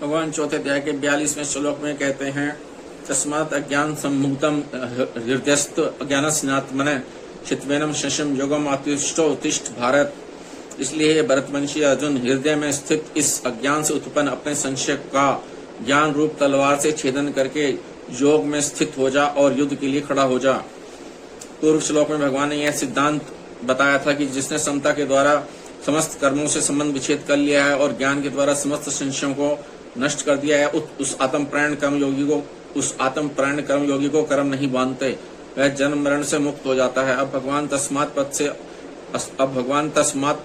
भगवान चौथे अध्याय के 42वें श्लोक में कहते हैं, तस्मात् अज्ञान सम्मुक्तम हृदयस्थ अज्ञानस्नात्मने चित्वेनम शशम योगम आतिष्ठो उत्तिष्ठ भारत। इसलिए भरतवंशी अर्जुन, हृदय में स्थित इस अज्ञान से उत्पन्न अपने संशय का ज्ञान रूप तलवार से छेदन करके योग में स्थित हो जा और युद्ध के लिए खड़ा हो जा। पूर्व श्लोक में भगवान ने यह सिद्धांत बताया था कि जिसने समता के द्वारा समस्त कर्मों से संबंध विच्छेद कर लिया है और ज्ञान के द्वारा समस्त संशयों को नष्ट कर दिया है, उस आत्म प्राण कर्म योगी को कर्म नहीं बांधते, वह जन्म मरण से मुक्त हो जाता है। अब भगवान तस्मात्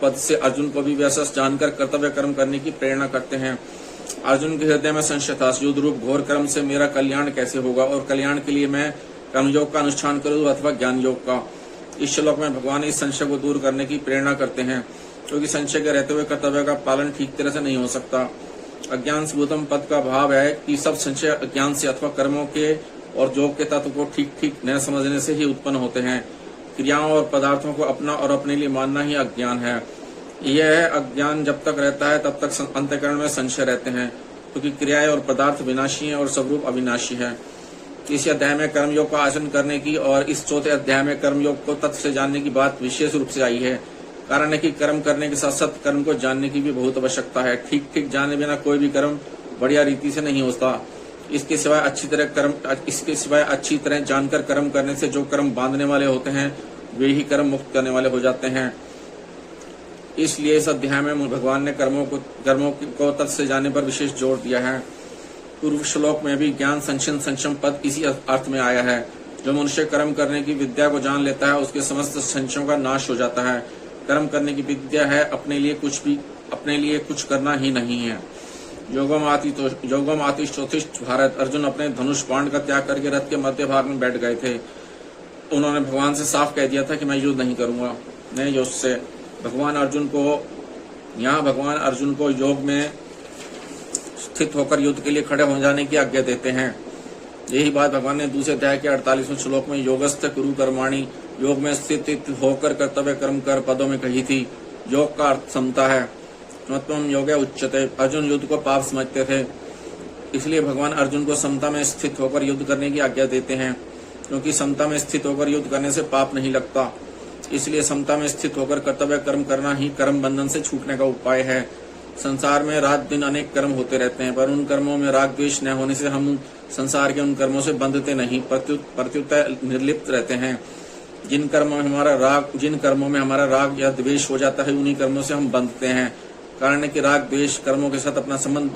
पद से अर्जुन को भी वैसा जानकर कर्तव्य कर्म करने की प्रेरणा करते हैं। अर्जुन के हृदय में संशय था, युद्ध रूप घोर कर्म से मेरा कल्याण कैसे होगा और कल्याण के लिए मैं कर्मयोग का अनुष्ठान करूं अथवा ज्ञान योग का। इस श्लोक में भगवान इस संशय को दूर करने की प्रेरणा करते हैं, क्योंकि संशय के रहते हुए कर्तव्य का पालन ठीक तरह से नहीं हो सकता। अज्ञान सबूतम पद का भाव है कि सब संशय अज्ञान से अथवा कर्मों के और योग के तत्व को ठीक ठीक न समझने से ही उत्पन्न होते हैं। क्रियाओं और पदार्थों को अपना और अपने लिए मानना ही अज्ञान है। यह अज्ञान जब तक रहता है तब तक अंतःकरण में संशय रहते हैं, क्योंकि क्रियाएं और पदार्थ विनाशी हैं और स्वरूप अविनाशी है। इस अध्याय में कर्मयोग का आचरण करने की और इस चौथे अध्याय में कर्मयोग को तत्व से जानने की बात विशेष रूप से आई है। कारण है कि कर्म करने के साथ साथ कर्म को जानने की भी बहुत आवश्यकता है। ठीक ठीक जाने बिना कोई भी कर्म बढ़िया रीति से नहीं होता। इसके सिवाय अच्छी तरह जानकर कर्म करने से जो कर्म बांधने वाले होते हैं वे ही कर्म मुक्त करने वाले हो जाते हैं। इसलिए इस अध्याय में भगवान ने कर्मों को तत्व से जानने पर विशेष जोर दिया है। पूर्व श्लोक में भी ज्ञान संशम पद इसी अर्थ में आया है। जो मनुष्य कर्म करने की विद्या को जान लेता है उसके समस्त संशयों का नाश हो जाता है। कर्म करने की विद्या है अपने लिए कुछ करना ही नहीं है। योगम आतिष्ठोत्तिष्ठ भारत। अर्जुन अपने धनुष बाण का त्याग करके रथ के मध्य भाग में बैठ गए थे। उन्होंने भगवान से साफ कह दिया था कि मैं युद्ध नहीं करूंगा, नहीं युद्ध से। भगवान अर्जुन को योग में स्थित होकर युद्ध के लिए खड़े हो जाने की आज्ञा देते हैं। यही बात भगवान ने दूसरे अध्याय के 48वें श्लोक में योगस्थ कुरु कर्माणि, योग में स्थित होकर कर्तव्य कर्म कर पदों में कही थी। योग का अर्थ समता है। त्वं योगे उच्यते। अर्जुन युद्ध को पाप समझते थे, इसलिए भगवान अर्जुन को समता में स्थित होकर युद्ध करने की आज्ञा देते हैं, क्योंकि समता में स्थित होकर युद्ध करने से पाप नहीं लगता। इसलिए समता में स्थित होकर कर्तव्य कर्म करना ही कर्म बंधन से छूटने का उपाय है। संसार में रात दिन अनेक कर्म होते रहते हैं, पर उन कर्मों में राग द्वेष न होने से हम संसार के उन कर्मों से बंधते नहीं, प्रत्युत निर्लिप्त रहते हैं। जिन कर्मों में हमारा राग या द्वेष हो जाता है उन्हीं कर्मों से हम बंधते हैं। कारण है कि राग द्वेष कर्मों के साथ अपना संबंध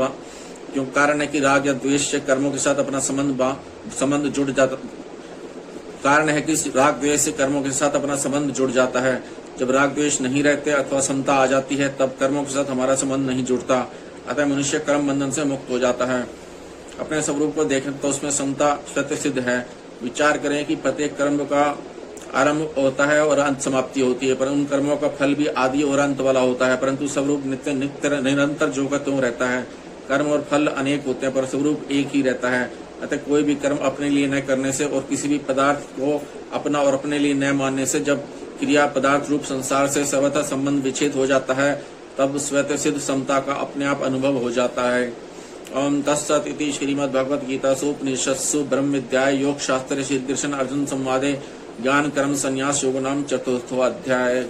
जुड़ जाता। कारण है कि राग द्वेष से कर्मों के साथ अपना संबंध जुड़ जाता है। जब राग द्वेष नहीं रहते अथवा समता आ जाती है तब कर्मों के साथ हमारा संबंध नहीं जुड़ता, अतः मनुष्य कर्म बंधन से मुक्त हो जाता है। अपने स्वरूप को देखें तो उसमें समता सत्य सिद्ध है। विचार करें कि प्रत्येक कर्म का आरंभ होता है और अंत समाप्ति होती है, पर उन कर्मों का फल भी आदि और अंत वाला होता है, परंतु स्वरूप निरंतर जो का त्यों रहता है। कर्म और फल अनेक होते हैं पर स्वरूप एक ही रहता है। अतः कोई भी कर्म अपने लिए न करने से और किसी भी पदार्थ को अपना और अपने लिए न मानने से जब क्रिया पदार्थ रूप संसार से सर्वथा संबंध विच्छेद हो जाता है तब स्वतः सिद्ध समता का अपने आप अनुभव हो जाता है। ओम तत्सत् इति श्रीमद्भगवद्गीतासु उपनिषत्सु ब्रह्म विद्यायां योग शास्त्रे श्री कृष्ण अर्जुन संवादे ज्ञान कर्म संन्यास योग नाम 4वां अध्याय।